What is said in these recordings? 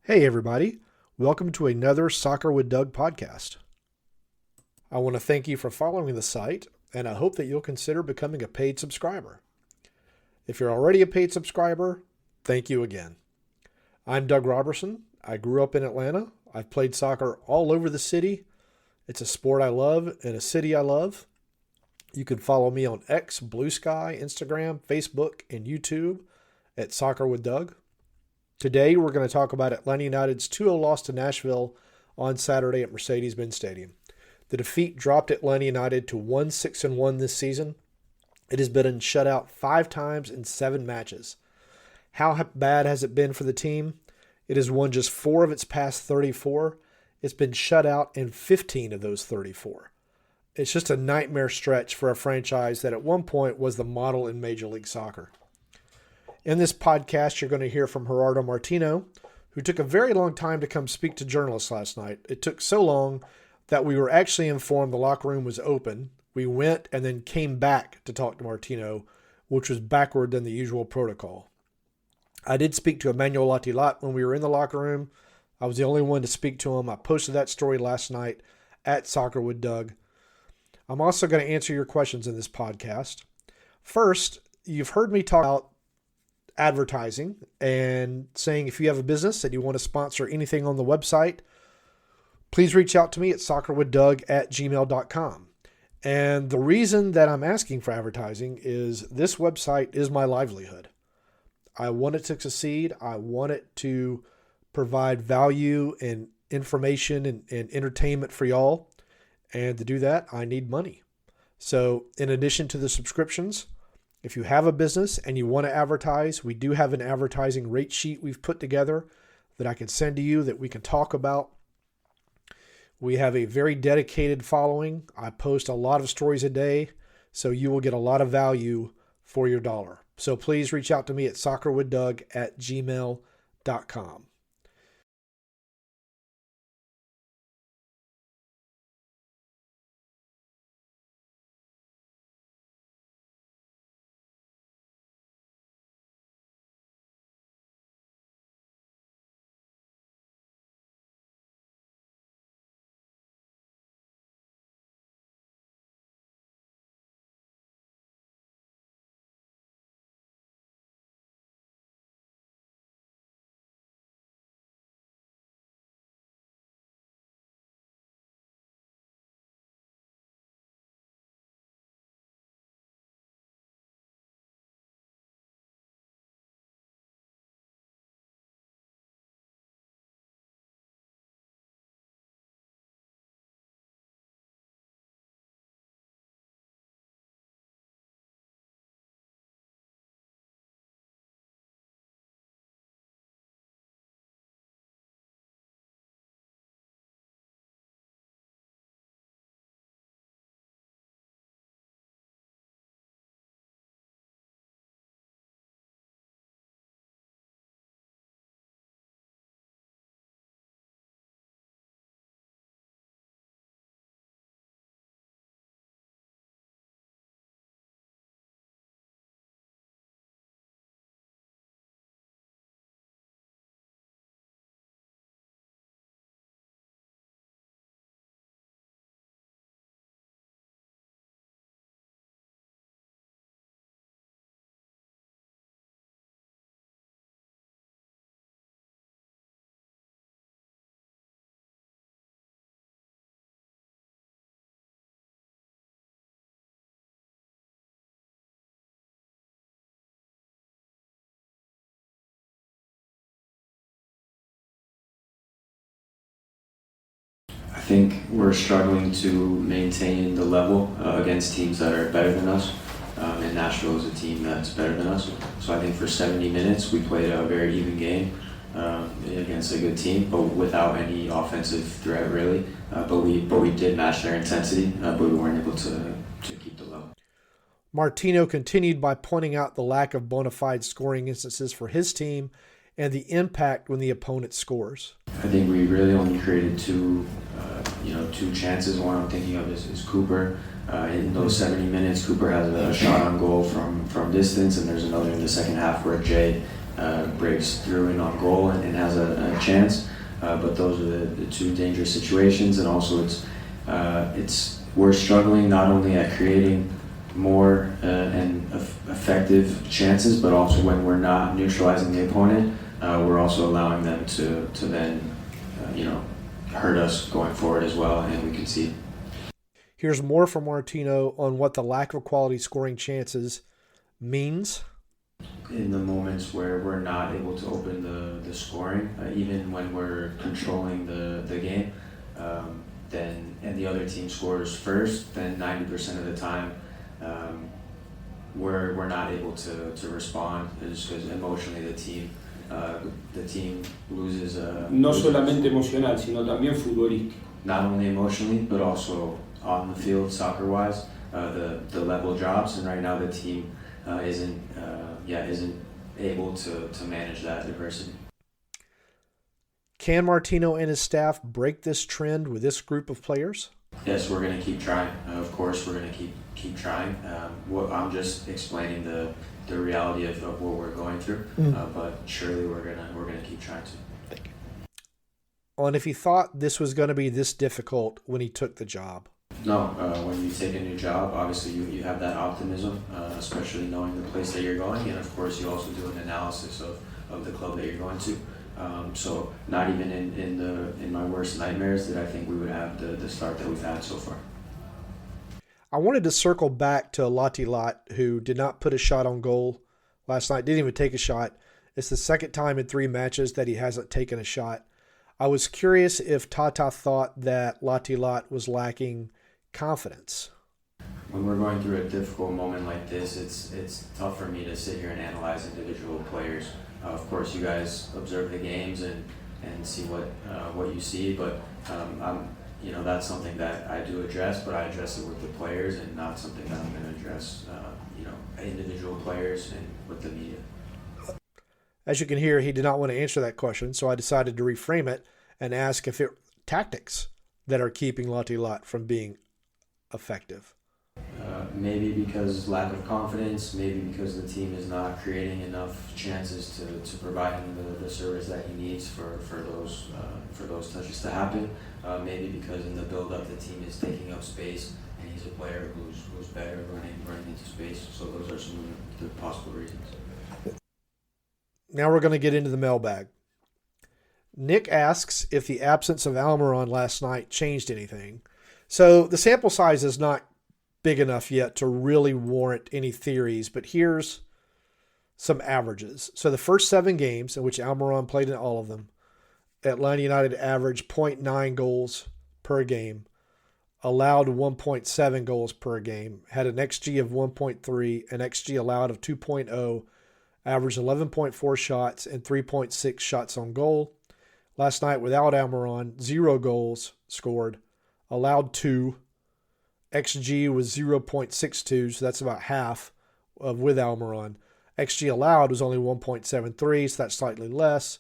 Hey everybody, welcome to another Soccer with Doug podcast. I want to thank you for following the site, and I hope that you'll consider becoming a paid subscriber. If you're already a paid subscriber, thank you again. I'm Doug Roberson. I grew up in Atlanta. I've played soccer all over the city. It's a sport I love and a city I love. You can follow me on X, Blue Sky, Instagram, Facebook, and YouTube at Soccer with Doug. Today, we're going to talk about Atlanta United's 2-0 loss to Nashville on Saturday at Mercedes-Benz Stadium. The defeat dropped Atlanta United to 1-6-1 this season. It has been shut out 5 times in 7 matches. How bad has it been for the team? It has won just 4 of its past 34. It's been shut out in 15 of those 34. It's just a nightmare stretch for a franchise that at one point was the model in Major League Soccer. In this podcast, you're going to hear from Gerardo Martino, who took a very long time to come speak to journalists last night. It took so long that we were actually informed the locker room was open. We went and then came back to talk to Martino, which was backward than the usual protocol. I did speak to Emmanuel Latilat when we were in the locker room. I was the only one to speak to him. I posted that story last night at Soccer with Doug. I'm also going to answer your questions in this podcast. First, you've heard me talk about advertising and saying if you have a business and you want to sponsor anything on the website, please reach out to me at soccerwithdoug@gmail.com. And the reason that I'm asking for advertising is this website is my livelihood. I want it to succeed. I want it to provide value and information and entertainment for y'all. And to do that, I need money. So in addition to the subscriptions, if you have a business and you want to advertise, we do have an advertising rate sheet we've put together that I can send to you that we can talk about. We have a very dedicated following. I post a lot of stories a day, so you will get a lot of value for your dollar. So please reach out to me at soccerwithdoug@gmail.com. I think we're struggling to maintain the level against teams that are better than us. And Nashville is a team that's better than us. So I think for 70 minutes, we played a very even game against a good team, but without any offensive threat really. But we did match their intensity, but we weren't able to keep the level. Martino continued by pointing out the lack of bona fide scoring instances for his team and the impact when the opponent scores. I think we really only created two chances. One I'm thinking of is Cooper. In those 70 minutes, Cooper has a shot on goal from distance, and there's another in the second half where Jay breaks through in on goal and has a chance. But those are the two dangerous situations, and also we're struggling not only at creating more and effective chances, but also when we're not neutralizing the opponent, we're also allowing them to then hurt us going forward as well, and we can see. Here's more from Martino on what the lack of quality scoring chances means. In the moments where we're not able to open the scoring, even when we're controlling the game, then and the other team scores first, then 90% of the time we're not able to respond, just because emotionally the team loses. No solamente emocional, sino también futbolístico. Not only emotionally, but also on the field, soccer-wise, the level drops, and right now the team isn't able to manage that adversity. Can Martino and his staff break this trend with this group of players? Yes, we're going to keep trying. Of course, we're going to keep trying. I'm just explaining the reality of what we're going through, but surely we're gonna keep trying to. Thank you. And if he thought this was going to be this difficult when he took the job? No, when you take a new job, obviously you have that optimism, especially knowing the place that you're going, and of course you also do an analysis of the club that you're going to. So not even in my worst nightmares did I think we would have the start that we've had so far. I wanted to circle back to Latilat, who did not put a shot on goal last night, didn't even take a shot. It's the second time in 3 matches that he hasn't taken a shot. I was curious if Tata thought that Latilat was lacking confidence. When we're going through a difficult moment like this, it's tough for me to sit here and analyze individual players. Of course, you guys observe the games and see what you see, but that's something that I do address, but I address it with the players and not something that I'm going to address, individual players and with the media. As you can hear, he did not want to answer that question, so I decided to reframe it and ask if it tactics that are keeping Latilat from being effective. Maybe because lack of confidence, maybe because the team is not creating enough chances to provide him the service that he needs for those touches to happen. Maybe because in the build-up the team is taking up space and he's a player who's better running into space. So those are some of the possible reasons. Now we're going to get into the mailbag. Nick asks if the absence of Almiron last night changed anything. So the sample size is not big enough yet to really warrant any theories, but here's some averages. So the first 7 games, in which Almiron played in all of them, Atlanta United averaged 0.9 goals per game, allowed 1.7 goals per game, had an XG of 1.3, an XG allowed of 2.0, averaged 11.4 shots and 3.6 shots on goal. Last night without Almiron, 0 goals scored, allowed 2. XG was 0.62, so that's about half of with Almiron. XG allowed was only 1.73, so that's slightly less.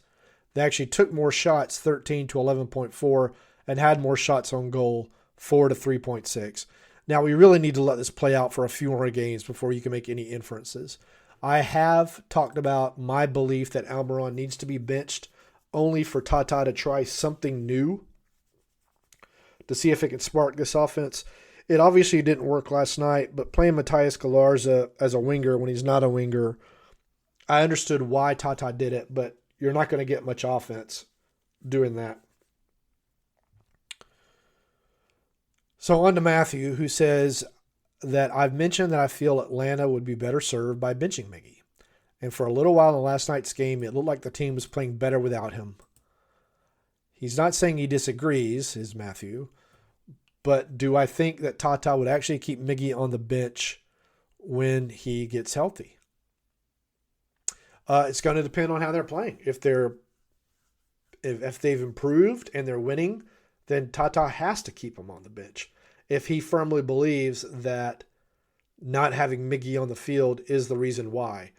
They actually took more shots, 13 to 11.4, and had more shots on goal, 4 to 3.6. Now, we really need to let this play out for a few more games before you can make any inferences. I have talked about my belief that Almiron needs to be benched only for Tata to try something new to see if it can spark this offense. It obviously didn't work last night, but playing Matías Galarza as a winger when he's not a winger, I understood why Tata did it, but you're not going to get much offense doing that. So on to Matthew, who says that I've mentioned that I feel Atlanta would be better served by benching Miggy. And for a little while in last night's game, it looked like the team was playing better without him. He's not saying he disagrees, is Matthew, but do I think that Tata would actually keep Miggy on the bench when he gets healthy? It's going to depend on how they're playing. If they've improved and they're winning, then Tata has to keep him on the bench. If he firmly believes that not having Miggy on the field is the reason why.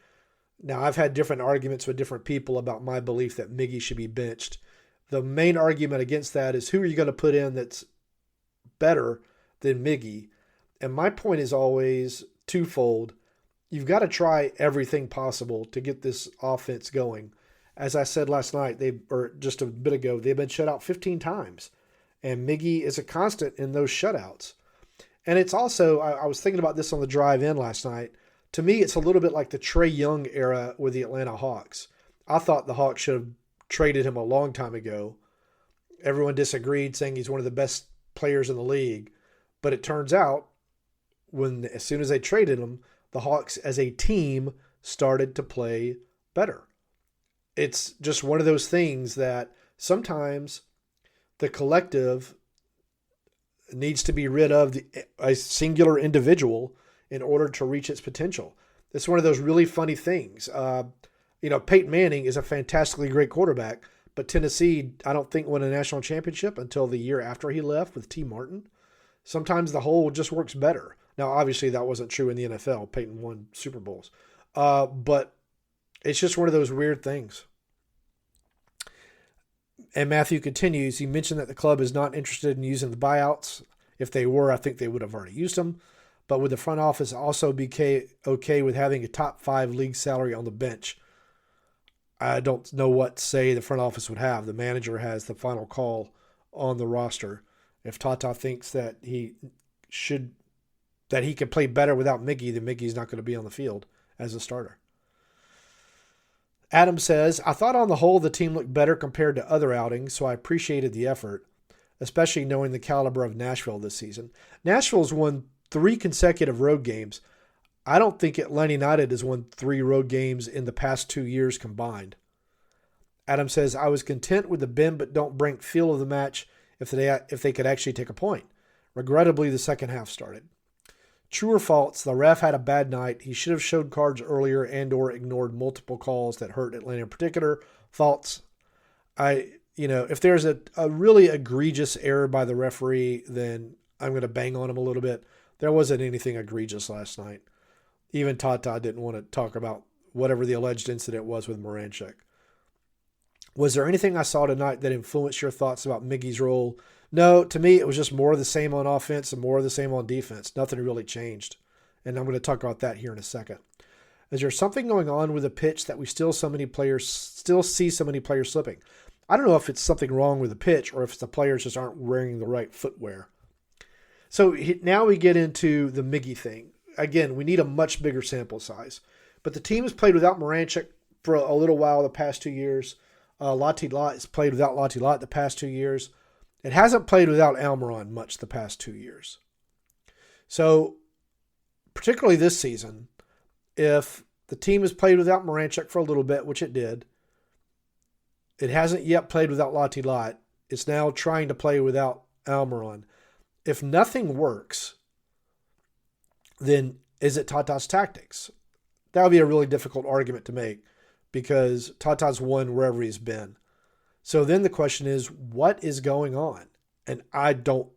Now, I've had different arguments with different people about my belief that Miggy should be benched. The main argument against that is who are you going to put in that's better than Miggy? And my point is always twofold. you've got to try everything possible to get this offense going. As I said last night, or just a bit ago, they've been shut out 15 times. And Miggy is a constant in those shutouts. And it's also, I was thinking about this on the drive in last night. To me, it's a little bit like the Trae Young era with the Atlanta Hawks. I thought the Hawks should have traded him a long time ago. Everyone disagreed, saying he's one of the best players in the league. But it turns out, as soon as they traded him, the Hawks as a team started to play better. It's just one of those things that sometimes the collective needs to be rid of a singular individual in order to reach its potential. It's one of those really funny things. Peyton Manning is a fantastically great quarterback, but Tennessee, I don't think, won a national championship until the year after he left with T. Martin. Sometimes the whole just works better. Now, obviously, that wasn't true in the NFL. Peyton won Super Bowls. But it's just one of those weird things. And Matthew continues, he mentioned that the club is not interested in using the buyouts. If they were, I think they would have already used them. But would the front office also be okay with having a top 5 league salary on the bench? I don't know what say the front office would have. The manager has the final call on the roster. If Tata thinks that he can play better without Miggy, then Miggy's not going to be on the field as a starter. Adam says, I thought on the whole the team looked better compared to other outings, so I appreciated the effort, especially knowing the caliber of Nashville this season. Nashville's won 3 consecutive road games. I don't think Atlanta United has won 3 road games in the past 2 years combined. Adam says, I was content with the bend but don't break feel of the match if they could actually take a point. Regrettably, the second half started. True or false, the ref had a bad night. He should have showed cards earlier and or ignored multiple calls that hurt Atlanta in particular. False. If there's a really egregious error by the referee, then I'm going to bang on him a little bit. There wasn't anything egregious last night. Even Tata didn't want to talk about whatever the alleged incident was with Moranchuk. Was there anything I saw tonight that influenced your thoughts about Miggy's role? No, to me, it was just more of the same on offense and more of the same on defense. Nothing really changed. And I'm going to talk about that here in a second. Is there something going on with the pitch that we still see so many players slipping? I don't know if it's something wrong with the pitch or if the players just aren't wearing the right footwear. So now we get into the Miggy thing. Again, we need a much bigger sample size. But the team has played without Moranchuk for a little while the past 2 years. Lati-Lat has played without Lati-Lat the past 2 years. It hasn't played without Almiron much the past 2 years. So, particularly this season, if the team has played without Moranchuk for a little bit, which it did, it hasn't yet played without Lati-Lat. It's now trying to play without Almiron. If nothing works, then is it Tata's tactics? That would be a really difficult argument to make because Tata's won wherever he's been. So then the question is, what is going on? And I don't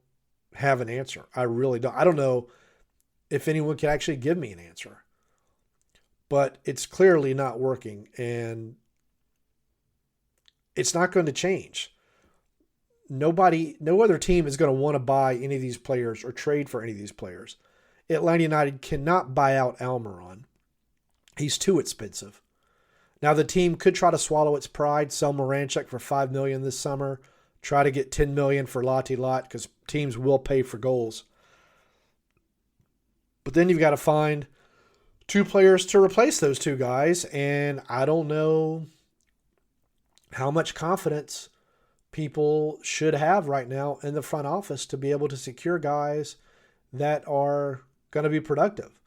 have an answer. I really don't. I don't know if anyone can actually give me an answer. But it's clearly not working, and it's not going to change. No other team is going to want to buy any of these players or trade for any of these players. Atlanta United cannot buy out Almiron. He's too expensive. Now, the team could try to swallow its pride, sell Moranchuk for $5 million this summer, try to get $10 million for Lati-Lat because teams will pay for goals. But then you've got to find 2 players to replace those 2 guys, and I don't know how much confidence people should have right now in the front office to be able to secure guys that are going to be productive.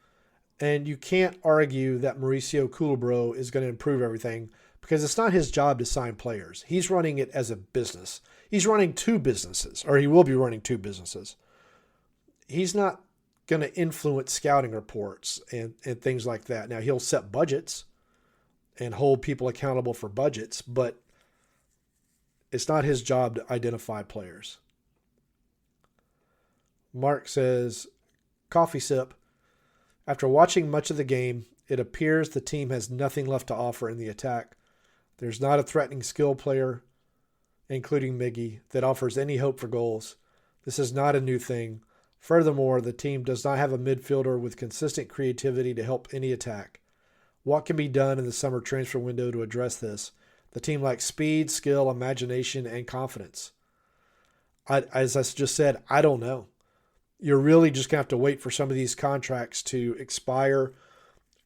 And you can't argue that Mauricio Culebro is going to improve everything because it's not his job to sign players. He's running it as a business. He's running 2 businesses, or he will be running 2 businesses. He's not going to influence scouting reports and things like that. Now, he'll set budgets and hold people accountable for budgets, but it's not his job to identify players. Mark says, coffee sip. After watching much of the game, it appears the team has nothing left to offer in the attack. There's not a threatening skill player, including Miggy, that offers any hope for goals. This is not a new thing. Furthermore, the team does not have a midfielder with consistent creativity to help any attack. What can be done in the summer transfer window to address this? The team lacks speed, skill, imagination, and confidence. As I just said, I don't know. You're really just going to have to wait for some of these contracts to expire,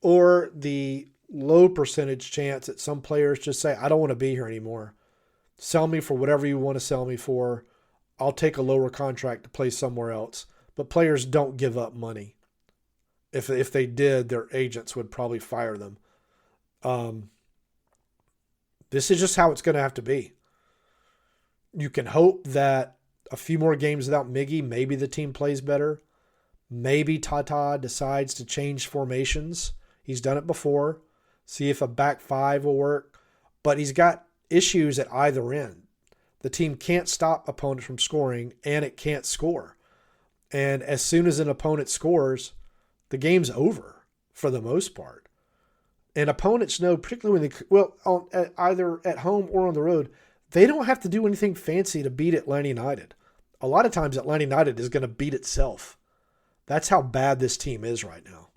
or the low percentage chance that some players just say, I don't want to be here anymore. Sell me for whatever you want to sell me for. I'll take a lower contract to play somewhere else. But players don't give up money. If they did, their agents would probably fire them. This is just how it's going to have to be. You can hope that a few more games without Miggy, maybe the team plays better. Maybe Tata decides to change formations. He's done it before. See if a back five will work. But he's got issues at either end. The team can't stop opponents from scoring, and it can't score. And as soon as an opponent scores, the game's over for the most part. And opponents know, particularly when either at home or on the road, they don't have to do anything fancy to beat Atlanta United. A lot of times Atlanta United is going to beat itself. That's how bad this team is right now.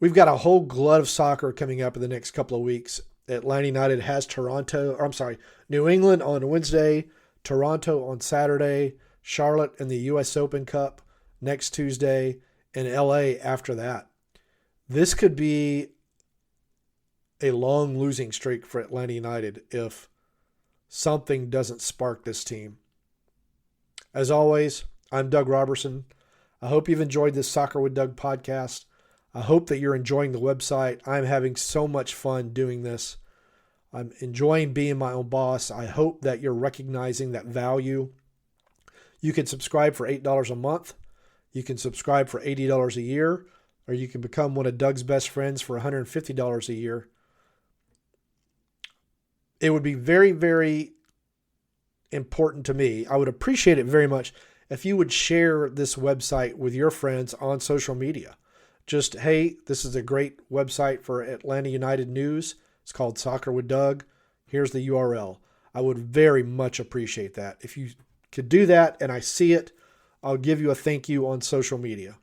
We've got a whole glut of soccer coming up in the next couple of weeks. Atlanta United has New England on Wednesday, Toronto on Saturday, Charlotte in the U.S. Open Cup next Tuesday, and L.A. after that. This could be a long losing streak for Atlanta United if something doesn't spark this team. As always, I'm Doug Roberson. I hope you've enjoyed this Soccer with Doug podcast. I hope that you're enjoying the website. I'm having so much fun doing this. I'm enjoying being my own boss. I hope that you're recognizing that value. You can subscribe for $8 a month. You can subscribe for $80 a year, or you can become one of Doug's best friends for $150 a year. It would be very, very important to me. I would appreciate it very much if you would share this website with your friends on social media. Just, hey, this is a great website for Atlanta United news. It's called Soccer with Doug. Here's the URL. I would very much appreciate that. If you could do that and I see it, I'll give you a thank you on social media.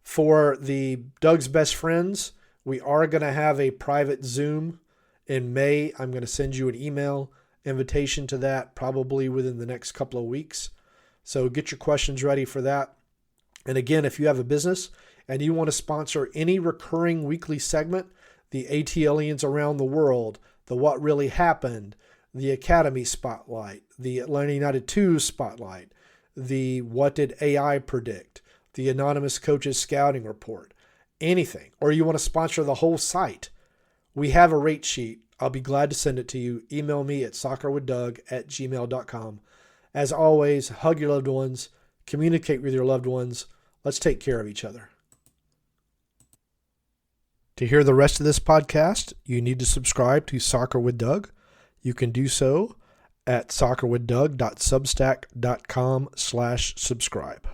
For the Doug's Best Friends, we are going to have a private Zoom in May. I'm going to send you an email invitation to that probably within the next couple of weeks. So get your questions ready for that. And again, if you have a business and you want to sponsor any recurring weekly segment, the ATLians around the world, the What Really Happened, the Academy Spotlight, the Atlanta United 2 Spotlight, the What Did AI Predict, the Anonymous Coaches Scouting Report, anything, or you want to sponsor the whole site, we have a rate sheet. I'll be glad to send it to you. Email me at soccerwithdoug@gmail.com. As always, hug your loved ones, communicate with your loved ones. Let's take care of each other. To hear the rest of this podcast, you need to subscribe to Soccer with Doug. You can do so at soccerwithdoug.substack.com/subscribe.